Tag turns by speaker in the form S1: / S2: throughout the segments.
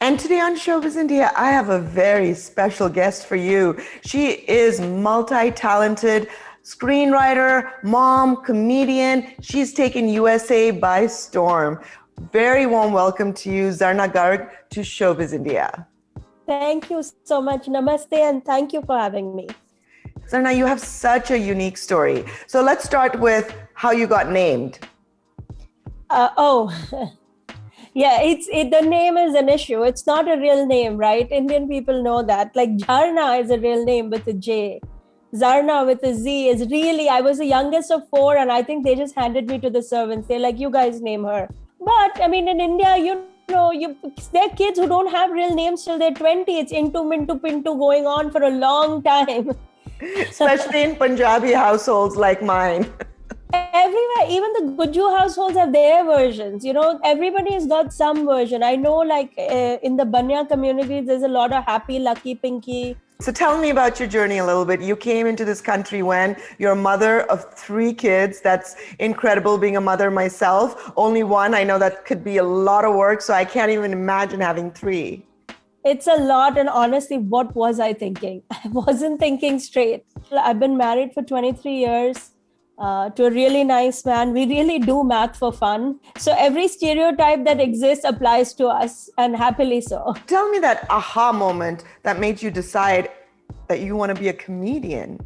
S1: And today on Showbiz India, I have a very special guest for you. She is multi-talented screenwriter, mom, comedian. She's taken USA by storm. Very warm welcome to you, Zarna Garg, to Showbiz India.
S2: Thank you so much. Namaste, and thank you for having me.
S1: Zarna, you have such a unique story. So let's start with how you got named.
S2: Yeah, the name is an issue. It's not a real name, right? Indian people know that. Like Zarna is a real name with a J. Zarna with a Z is really, I was the youngest of four, and I think they just handed me to the servants. They're like, you guys name her. But I mean, in India, there are kids who don't have real names till they're 20. It's Intu, Mintu, Pintu going on for a long time.
S1: Especially in Punjabi households like mine.
S2: Everywhere, even the Gujju households have their versions. Everybody has got some version. I know, in the Banya community, there's a lot of Happy, Lucky, Pinky.
S1: So tell me about your journey a little bit. You came into this country when you're a mother of 3 kids. That's incredible, being a mother myself. Only one, I know that could be a lot of work, so I can't even imagine having 3.
S2: It's a lot, and honestly, what was I thinking? I wasn't thinking straight. I've been married for 23 years. To a really nice man. We really do math for fun. So every stereotype that exists applies to us, and happily so.
S1: Tell me that aha moment that made you decide that you want to be a comedian.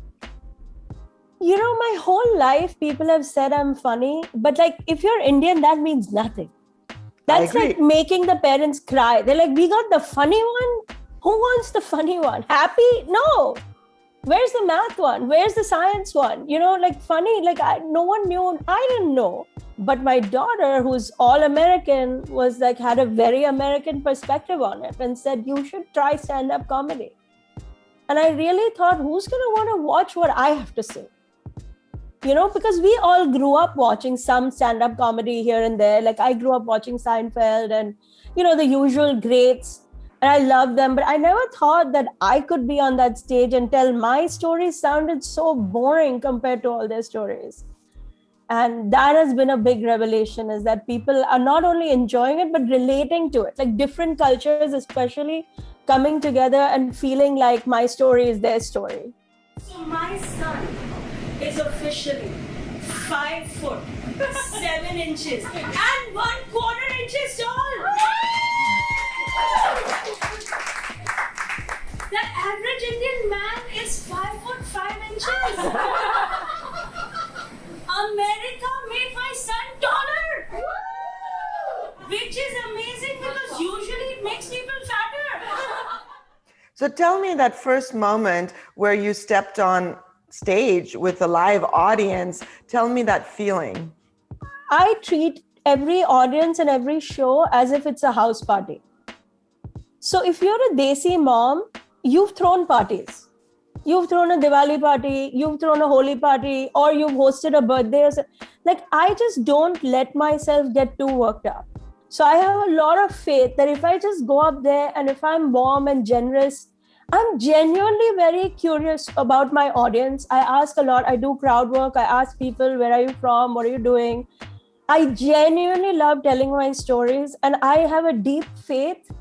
S2: My whole life, people have said I'm funny, but if you're Indian, that means nothing. That's like making the parents cry. They're like, we got the funny one? Who wants the funny one? Happy? No. Where's the math one? Where's the science one? Funny, no one knew. I didn't know. But my daughter, who's all American, had a very American perspective on it and said, you should try stand-up comedy. And I really thought, who's going to want to watch what I have to say? Because we all grew up watching some stand-up comedy here and there. Like I grew up watching Seinfeld and, the usual greats. And I love them, but I never thought that I could be on that stage and tell my stories sounded so boring compared to all their stories. And that has been a big revelation, is that people are not only enjoying it, but relating to it. Like different cultures, especially coming together and feeling like my story is their story.
S3: So my son is officially 5 foot, 7 inches and 1/4 inches tall. The average Indian man is 5 foot 5 inches. America made my son taller, which is amazing because usually it makes people fatter.
S1: So tell me that first moment where you stepped on stage with a live audience. Tell me that feeling.
S2: I treat every audience and every show as if it's a house party. So if you're a Desi mom, you've thrown parties. You've thrown a Diwali party, you've thrown a Holi party, or you've hosted a birthday. I just don't let myself get too worked up. So I have a lot of faith that if I just go up there and if I'm warm and generous, I'm genuinely very curious about my audience. I ask a lot. I do crowd work. I ask people, where are you from? What are you doing? I genuinely love telling my stories, and I have a deep faith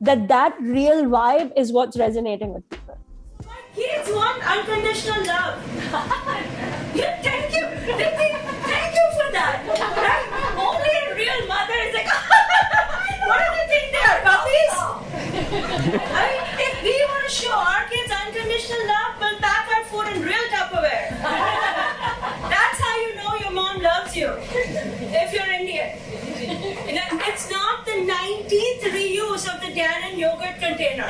S2: that real vibe is what's resonating with people.
S3: My kids want unconditional love. Thank you. Thank you for that. Right? Only a real mother is like, what do they think they are, puppies? I mean, if we want to show our kids unconditional love, we'll pack our food in real Tupperware. That's how you know your mom loves you, if you're Indian. It's not the 19th reuse of the Dannon yogurt container.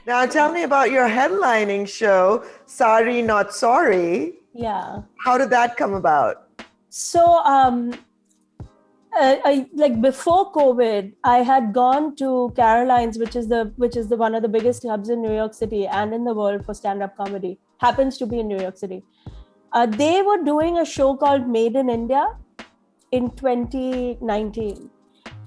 S1: Now tell me about your headlining show, Sorry Not Sorry.
S2: Yeah.
S1: How did that come about?
S2: So, before COVID, I had gone to Caroline's, which is the one of the biggest hubs in New York City and in the world for stand-up comedy. Happens to be in New York City. They were doing a show called Made in India in 2019.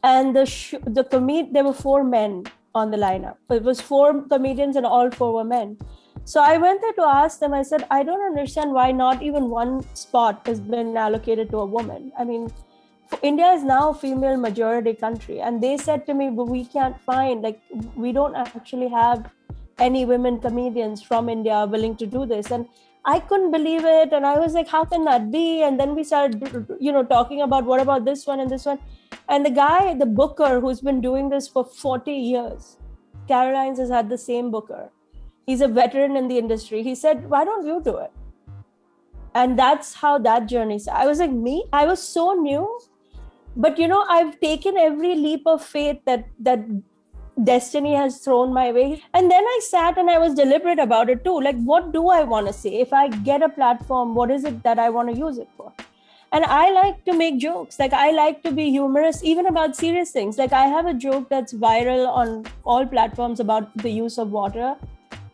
S2: And there were 4 men on the lineup. It was 4 comedians and all 4 were men. So I went there to ask them, I said, I don't understand why not even one spot has been allocated to a woman. I mean, India is now a female majority country, and they said to me, but we can't find, like, we don't actually have any women comedians from India willing to do this. And I couldn't believe it. And I was like, how can that be? And then we started, talking about what about this one and this one. And the guy, the booker who's been doing this for 40 years, Caroline's has had the same booker. He's a veteran in the industry. He said, why don't you do it? And that's how that journey started. I was like, me? I was so new. But, I've taken every leap of faith that destiny has thrown my way. And then I sat and I was deliberate about it too. Like, what do I want to say? If I get a platform, what is it that I want to use it for? And I like to make jokes. Like, I like to be humorous, even about serious things. Like, I have a joke that's viral on all platforms about the use of water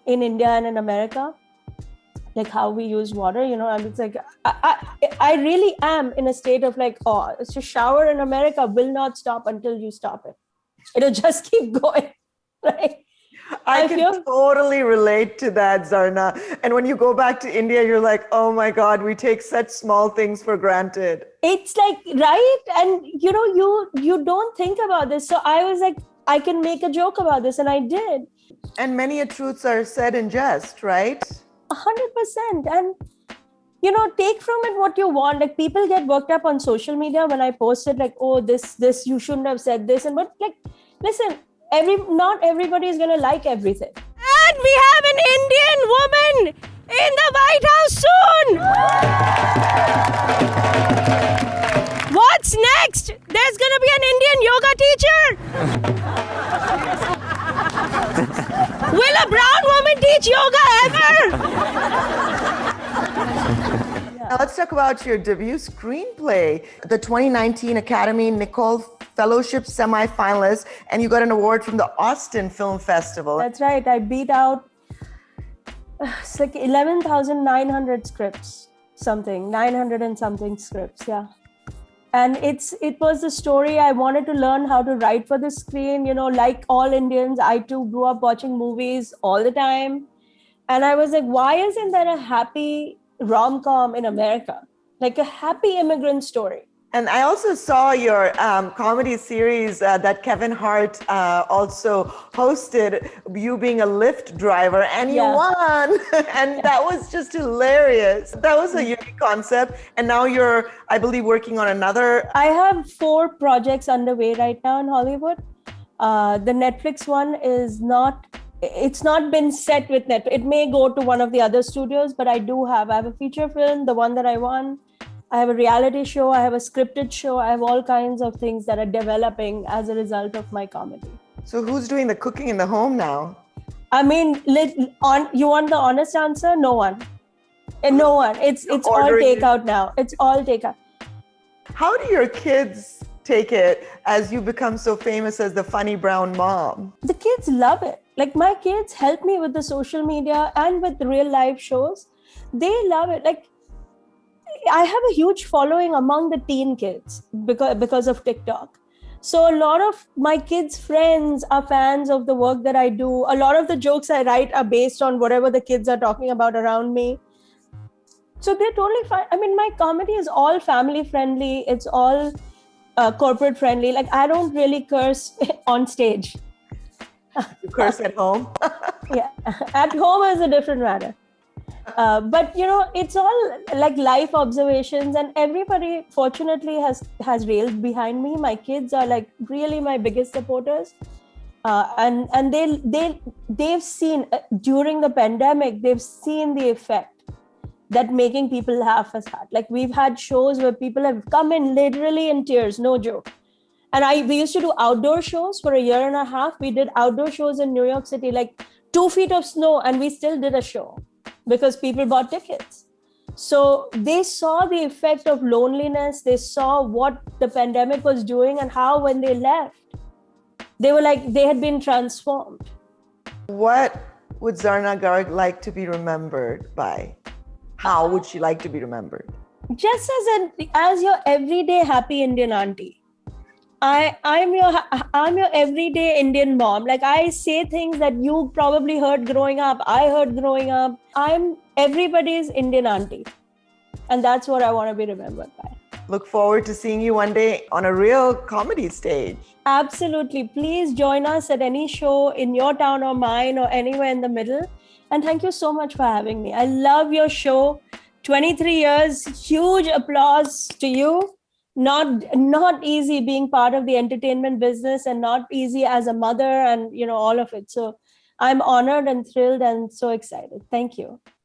S2: in India and in America. Like how we use water, and it's like, I really am in a state of like, it's a shower in America will not stop until you stop it. It'll just keep going, right?
S1: I can totally relate to that, Zarna. And when you go back to India, you're like, oh my God, we take such small things for granted.
S2: It's like, right? And you don't think about this. So I was like, I can make a joke about this, and I did.
S1: And many truths are said in jest, right?
S2: 100%. And take from it what you want. Like, people get worked up on social media when I posted like, oh, this you shouldn't have said this. And but like, listen, not everybody is gonna like everything.
S3: And we have an Indian woman in the White House soon. What's next? There's gonna be an Indian yoga teacher. Will a brown woman teach yoga ever?
S1: Now let's talk about your debut screenplay, the 2019 Academy Nicole Fellowship semi-finalist, and you got an award from the Austin Film Festival.
S2: That's right. I beat out it's like 11,900 scripts, 900 and something scripts, yeah. And it was the story. I wanted to learn how to write for the screen. Like all Indians, I too grew up watching movies all the time. And I was like, why isn't there a happy rom-com in America? Like a happy immigrant story.
S1: And I also saw your comedy series that Kevin Hart also hosted, you being a Lyft driver, and you won. And that was just hilarious. That was a unique concept. And now you're, I believe, working on another.
S2: I have 4 projects underway right now in Hollywood. The Netflix one it's not been set with Netflix. It may go to one of the other studios, but I have a feature film, the one that I won. I have a reality show, I have a scripted show, I have all kinds of things that are developing as a result of my comedy.
S1: So who's doing the cooking in the home now?
S2: I mean, you want the honest answer? No one. No one. It's all takeout now. It's all takeout.
S1: How do your kids take it as you become so famous as the funny brown mom?
S2: The kids love it. Like, my kids help me with the social media and with real life shows. They love it. Like, I have a huge following among the teen kids because of TikTok. So a lot of my kids' friends are fans of the work that I do. A lot of the jokes I write are based on whatever the kids are talking about around me. So they're totally fine. I mean, my comedy is all family friendly. It's all corporate friendly. Like, I don't really curse on stage.
S1: You curse at home?
S2: Yeah. At home is a different matter. But it's all like life observations, and everybody fortunately has railed behind me. My kids are like really my biggest supporters, and they've seen during the pandemic, they've seen the effect that making people laugh has had. Like, we've had shows where people have come in literally in tears, no joke. And we used to do outdoor shows for a year and a half. We did outdoor shows in New York City, like 2 feet of snow, and we still did a show because people bought tickets. So they saw the effect of loneliness. They saw what the pandemic was doing, and how when they left, they were like, they had been transformed.
S1: What would Zarna Garg like to be remembered by? How would she like to be remembered?
S2: Just as your everyday happy Indian auntie. I'm your everyday Indian mom. Like, I say things that you probably heard growing up. I heard growing up. I'm everybody's Indian auntie. And that's what I want to be remembered by.
S1: look forward to seeing you one day on a real comedy stage.
S2: Absolutely. Please join us at any show in your town or mine or anywhere in the middle. And thank you so much for having me. I love your show. 23 years, huge applause to you. Not easy being part of the entertainment business, and not easy as a mother, and all of it. So I'm honored and thrilled and so excited. Thank you.